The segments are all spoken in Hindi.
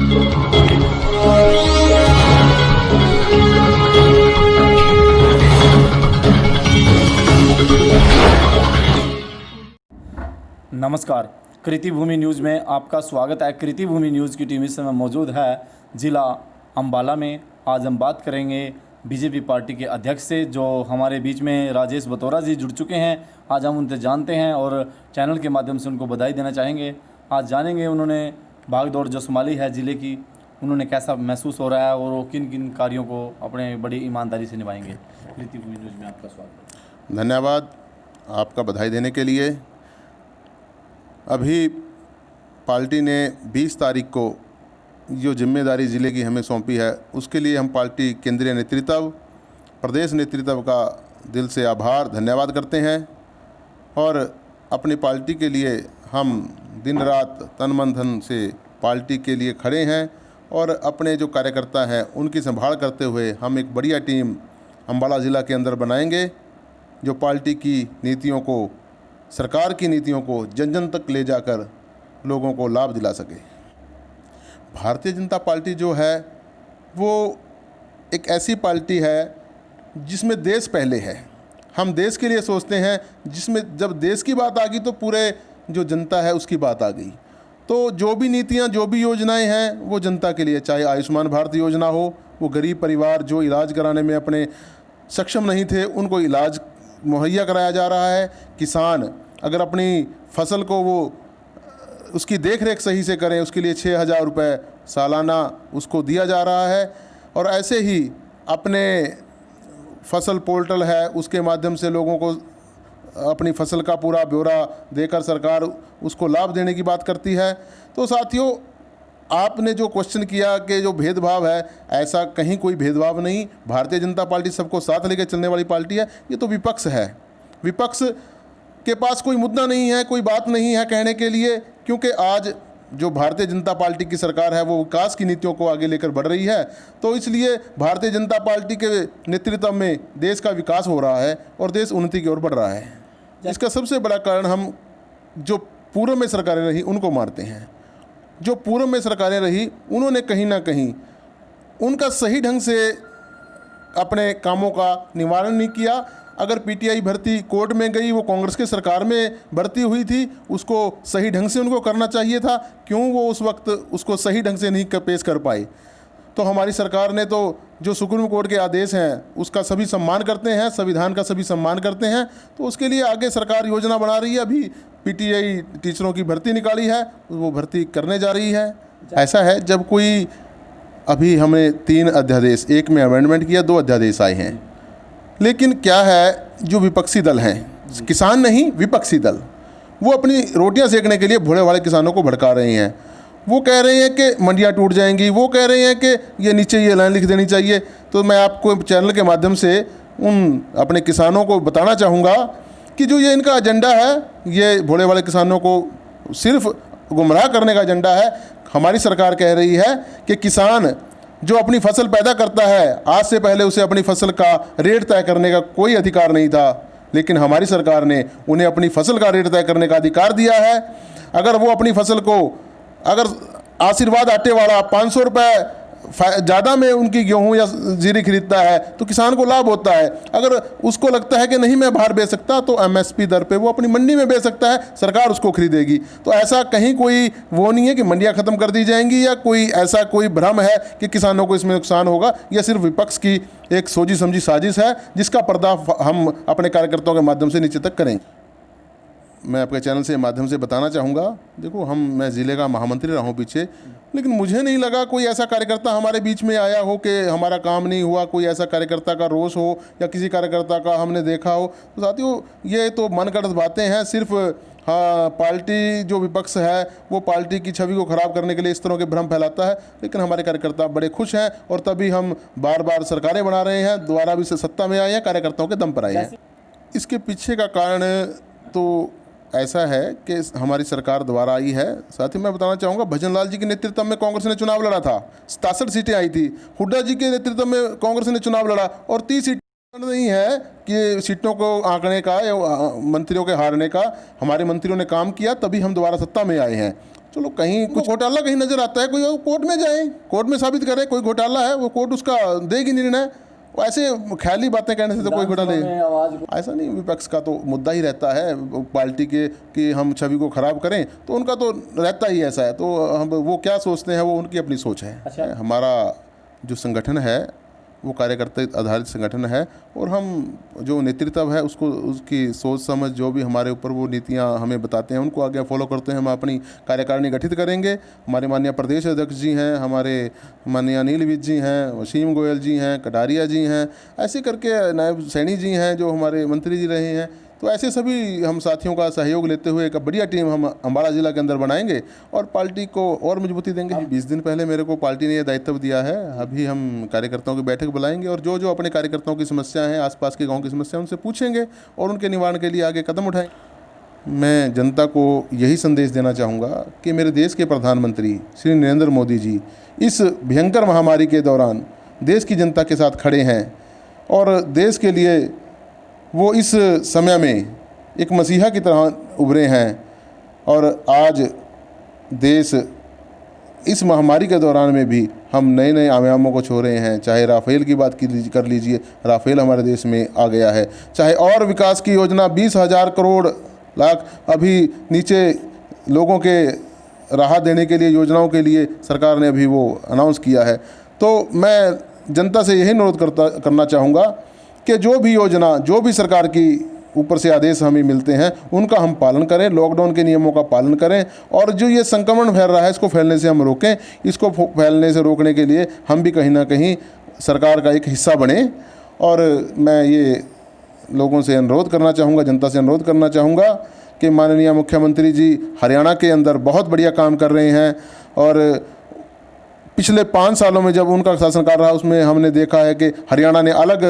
नमस्कार, कृति भूमि न्यूज़ में आपका स्वागत है। कृति भूमि न्यूज़ की टीम इस समय मौजूद है ज़िला अम्बाला में। आज हम बात करेंगे बीजेपी पार्टी के अध्यक्ष से, जो हमारे बीच में राजेश बतौरा जी जुड़ चुके हैं। आज हम उनसे जानते हैं और चैनल के माध्यम से उनको बधाई देना चाहेंगे। आज जानेंगे उन्होंने भागदौड़ जो संभाली है ज़िले की, उन्होंने कैसा महसूस हो रहा है और वो किन किन कार्यों को अपने बड़ी ईमानदारी से निभाएंगे। कृति भूमि न्यूज़ में आपका स्वागत है। धन्यवाद आपका बधाई देने के लिए। अभी पार्टी ने 20 तारीख को जो जिम्मेदारी ज़िले की हमें सौंपी है, उसके लिए हम पार्टी केंद्रीय नेतृत्व, प्रदेश नेतृत्व का दिल से आभार धन्यवाद करते हैं। और अपनी पार्टी के लिए हम दिन रात तन मन धन से पार्टी के लिए खड़े हैं और अपने जो कार्यकर्ता हैं उनकी संभाल करते हुए हम एक बढ़िया टीम अम्बाला ज़िला के अंदर बनाएंगे, जो पार्टी की नीतियों को, सरकार की नीतियों को जन जन तक ले जाकर लोगों को लाभ दिला सके। भारतीय जनता पार्टी जो है वो एक ऐसी पार्टी है जिसमें देश पहले है। हम देश के लिए सोचते हैं, जिसमें जब देश की बात आ गई तो पूरे जो जनता है उसकी बात आ गई। तो जो भी नीतियाँ, जो भी योजनाएं हैं वो जनता के लिए, चाहे आयुष्मान भारत योजना हो, वो गरीब परिवार जो इलाज कराने में अपने सक्षम नहीं थे उनको इलाज मुहैया कराया जा रहा है। किसान अगर अपनी फसल को वो उसकी देख रेख सही से करें, उसके लिए 6,000 रुपये सालाना उसको दिया जा रहा है। और ऐसे ही अपने फसल पोर्टल है, उसके माध्यम से लोगों को अपनी फसल का पूरा ब्यौरा देकर सरकार उसको लाभ देने की बात करती है। तो साथियों, आपने जो क्वेश्चन किया कि जो भेदभाव है, ऐसा कहीं कोई भेदभाव नहीं। भारतीय जनता पार्टी सबको साथ लेकर चलने वाली पार्टी है। ये तो विपक्ष है, विपक्ष के पास कोई मुद्दा नहीं है, कोई बात नहीं है कहने के लिए, क्योंकि आज जो भारतीय जनता पार्टी की सरकार है वो विकास की नीतियों को आगे लेकर बढ़ रही है। तो इसलिए भारतीय जनता पार्टी के नेतृत्व में देश का विकास हो रहा है और देश उन्नति की ओर बढ़ रहा है। इसका सबसे बड़ा कारण हम जो पूर्व में सरकारें रही उनको मारते हैं। जो पूर्व में सरकारें रही उन्होंने कहीं ना कहीं उनका सही ढंग से अपने कामों का निवारण नहीं किया। अगर पीटीआई भर्ती कोर्ट में गई, वो कांग्रेस के सरकार में भर्ती हुई थी, उसको सही ढंग से उनको करना चाहिए था। क्यों वो उस वक्त उसको सही ढंग से नहीं पेश कर पाए? तो हमारी सरकार ने तो जो सुप्रीम कोर्ट के आदेश हैं उसका सभी सम्मान करते हैं, संविधान का सभी सम्मान करते हैं। तो उसके लिए आगे सरकार योजना बना रही है। अभी पीटीआई टीचरों की भर्ती निकाली है, वो भर्ती करने जा रही है। ऐसा है, जब कोई अभी हमने 3 अध्यादेश, एक में अमेंडमेंट किया, 2 अध्यादेश आए हैं। लेकिन क्या है, जो विपक्षी दल हैं, किसान नहीं विपक्षी दल, वो अपनी रोटियां सेकने के लिए भोले वाले किसानों को भड़का रहे हैं। वो कह रहे हैं कि मंडियां टूट जाएंगी, वो कह रहे हैं कि ये नीचे ये लाइन लिख देनी चाहिए। तो मैं आपको चैनल के माध्यम से उन अपने किसानों को बताना चाहूँगा कि जो ये इनका एजेंडा है, ये भोले वाले किसानों को सिर्फ गुमराह करने का एजेंडा है। हमारी सरकार कह रही है कि किसान जो अपनी फसल पैदा करता है, आज से पहले उसे अपनी फसल का रेट तय करने का कोई अधिकार नहीं था, लेकिन हमारी सरकार ने उन्हें अपनी फसल का रेट तय करने का अधिकार दिया है। अगर वो अपनी फसल को, अगर आशीर्वाद आटे वाला 500 रुपये ज़्यादा में उनकी गेहूं या जीरी खरीदता है तो किसान को लाभ होता है। अगर उसको लगता है कि नहीं मैं बाहर बेच सकता, तो एमएसपी दर पे वो अपनी मंडी में बेच सकता है, सरकार उसको खरीदेगी। तो ऐसा कहीं कोई वो नहीं है कि मंडियां ख़त्म कर दी जाएंगी या कोई ऐसा कोई भ्रम है कि किसानों को इसमें नुकसान होगा। यह सिर्फ विपक्ष की एक सोची समझी साजिश है, जिसका पर्दा हम अपने कार्यकर्ताओं के माध्यम से नीचे तक करेंगे। मैं आपके चैनल से माध्यम से बताना चाहूँगा, देखो मैं ज़िले का महामंत्री रहा हूँ पीछे, लेकिन मुझे नहीं लगा कोई ऐसा कार्यकर्ता हमारे बीच में आया हो कि हमारा काम नहीं हुआ, कोई ऐसा कार्यकर्ता का रोष हो या किसी कार्यकर्ता का हमने देखा हो। तो साथियों, ये तो मनगढ़ंत बातें हैं। सिर्फ हाँ, पार्टी जो विपक्ष है वो पार्टी की छवि को ख़राब करने के लिए इस तरह के भ्रम फैलाता है, लेकिन हमारे कार्यकर्ता बड़े खुश हैं और तभी हम बार बार सरकारें बना रहे हैं, दोबारा भी सत्ता में आए हैं, कार्यकर्ताओं के दम पर आए हैं। इसके पीछे का कारण तो ऐसा है कि हमारी सरकार द्वारा आई है। साथ ही मैं बताना चाहूँगा, भजन लाल जी के नेतृत्व में कांग्रेस ने चुनाव लड़ा था, 67 सीटें आई थी। हुड्डा जी के नेतृत्व में कांग्रेस ने चुनाव लड़ा और 30 सीटें नहीं है कि सीटों को आंकने का या मंत्रियों के हारने का। हमारे मंत्रियों ने काम किया, तभी हम दोबारा सत्ता में आए हैं। चलो कहीं कुछ घोटाला कहीं नज़र आता है, कोई वो कोर्ट में जाए, कोर्ट में साबित करे कोई घोटाला है, वो कोर्ट उसका देगी निर्णय। वो ऐसे ख्याली बातें कहने से तो कोई घोटाला नहीं, ऐसा नहीं। विपक्ष का तो मुद्दा ही रहता है पार्टी के कि हम छवि को ख़राब करें, तो उनका तो रहता ही ऐसा है। तो हम वो क्या सोचते हैं वो उनकी अपनी सोच है। अच्छा। हमारा जो संगठन है वो कार्यकर्ता आधारित संगठन है, और हम जो नेतृत्व है उसको उसकी सोच समझ जो भी हमारे ऊपर वो नीतियां हमें बताते हैं उनको आगे फॉलो करते हैं। हम अपनी कार्यकारिणी गठित करेंगे। हमारे माननीय प्रदेश अध्यक्ष जी हैं, हमारे माननीय अनिल विज जी हैं, वसीम गोयल जी हैं, कटारिया जी हैं, ऐसे करके नायब सैनी जी हैं जो हमारे मंत्री जी रहे हैं। तो ऐसे सभी हम साथियों का सहयोग लेते हुए एक बढ़िया टीम हम अम्बाला ज़िला के अंदर बनाएंगे और पार्टी को और मजबूती देंगे। 20 दिन पहले मेरे को पार्टी ने यह दायित्व दिया है। अभी हम कार्यकर्ताओं की बैठक बुलाएंगे और जो जो अपने कार्यकर्ताओं की समस्याएं हैं, आसपास के गांव की समस्या, उनसे पूछेंगे और उनके निवारण के लिए आगे कदम उठाएंगे। मैं जनता को यही संदेश देना चाहूँगा कि मेरे देश के प्रधानमंत्री श्री नरेंद्र मोदी जी इस भयंकर महामारी के दौरान देश की जनता के साथ खड़े हैं और देश के लिए वो इस समय में एक मसीहा की तरह उभरे हैं। और आज देश इस महामारी के दौरान में भी हम नए नए आयामों को छू रहे हैं। चाहे राफेल की बात कर लीजिए, राफेल हमारे देश में आ गया है। चाहे और विकास की योजना 20,000 करोड़ लाख अभी नीचे लोगों के राहत देने के लिए योजनाओं के लिए सरकार ने अभी वो अनाउंस किया है। तो मैं जनता से यही अनुरोध करना चाहूँगा कि जो भी योजना, जो भी सरकार की ऊपर से आदेश हमें मिलते हैं उनका हम पालन करें, लॉकडाउन के नियमों का पालन करें, और जो ये संक्रमण फैल रहा है इसको फैलने से हम रोकें। इसको फैलने से रोकने के लिए हम भी कहीं ना कहीं सरकार का एक हिस्सा बने। और मैं ये लोगों से अनुरोध करना चाहूँगा, जनता से अनुरोध करना चाहूँगा कि माननीय मुख्यमंत्री जी हरियाणा के अंदर बहुत बढ़िया काम कर रहे हैं। और पिछले 5 सालों में जब उनका शासनकाल रहा उसमें हमने देखा है कि हरियाणा ने अलग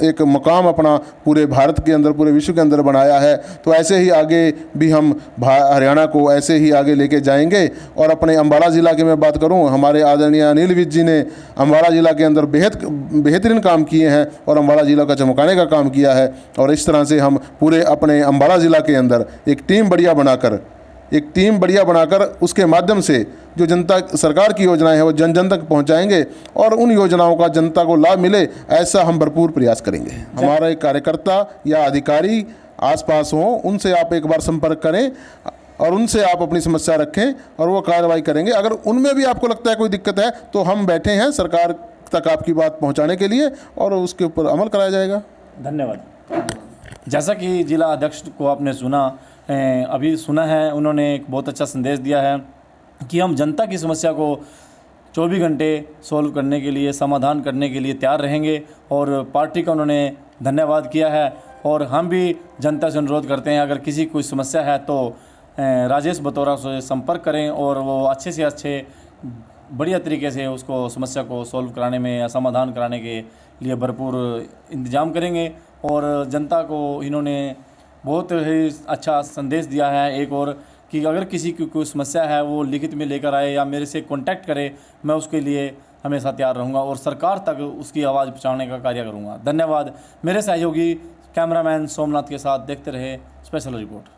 एक मकाम अपना पूरे भारत के अंदर, पूरे विश्व के अंदर बनाया है। तो ऐसे ही आगे भी हम हरियाणा को ऐसे ही आगे लेके जाएंगे। और अपने अम्बाला ज़िला की मैं बात करूं, हमारे आदरणीय अनिल विज जी ने अम्बाला ज़िला के अंदर बेहतरीन काम किए हैं और अम्बाला ज़िला का चमकाने का काम किया है। और इस तरह से हम पूरे अपने अम्बाला ज़िला के अंदर एक टीम बढ़िया बनाकर उसके माध्यम से जो जनता सरकार की योजनाएं हैं वो जन जन तक पहुंचाएंगे और उन योजनाओं का जनता को लाभ मिले, ऐसा हम भरपूर प्रयास करेंगे। हमारा एक कार्यकर्ता या अधिकारी आसपास हो, उनसे आप एक बार संपर्क करें और उनसे आप अपनी समस्या रखें और वो कार्रवाई करेंगे। अगर उनमें भी आपको लगता है कोई दिक्कत है तो हम बैठे हैं सरकार तक आपकी बात पहुँचाने के लिए और उसके ऊपर अमल कराया जाएगा। धन्यवाद। जैसा कि जिला अध्यक्ष को आपने अभी सुना है, उन्होंने एक बहुत अच्छा संदेश दिया है कि हम जनता की समस्या को 24 घंटे सॉल्व करने के लिए, समाधान करने के लिए तैयार रहेंगे। और पार्टी का उन्होंने धन्यवाद किया है। और हम भी जनता से अनुरोध करते हैं, अगर किसी कोई समस्या है तो राजेश बतौरा से संपर्क करें और वो अच्छे से अच्छे बढ़िया तरीके से उसको समस्या को सॉल्व कराने में या समाधान कराने के लिए भरपूर इंतजाम करेंगे। और जनता को इन्होंने बहुत ही अच्छा संदेश दिया है एक और, कि अगर किसी की कोई समस्या है वो लिखित में लेकर आए या मेरे से कांटेक्ट करे, मैं उसके लिए हमेशा तैयार रहूँगा और सरकार तक उसकी आवाज़ पहुँचाने का कार्य करूँगा। धन्यवाद। मेरे सहयोगी कैमरामैन सोमनाथ के साथ देखते रहे स्पेशल रिपोर्ट।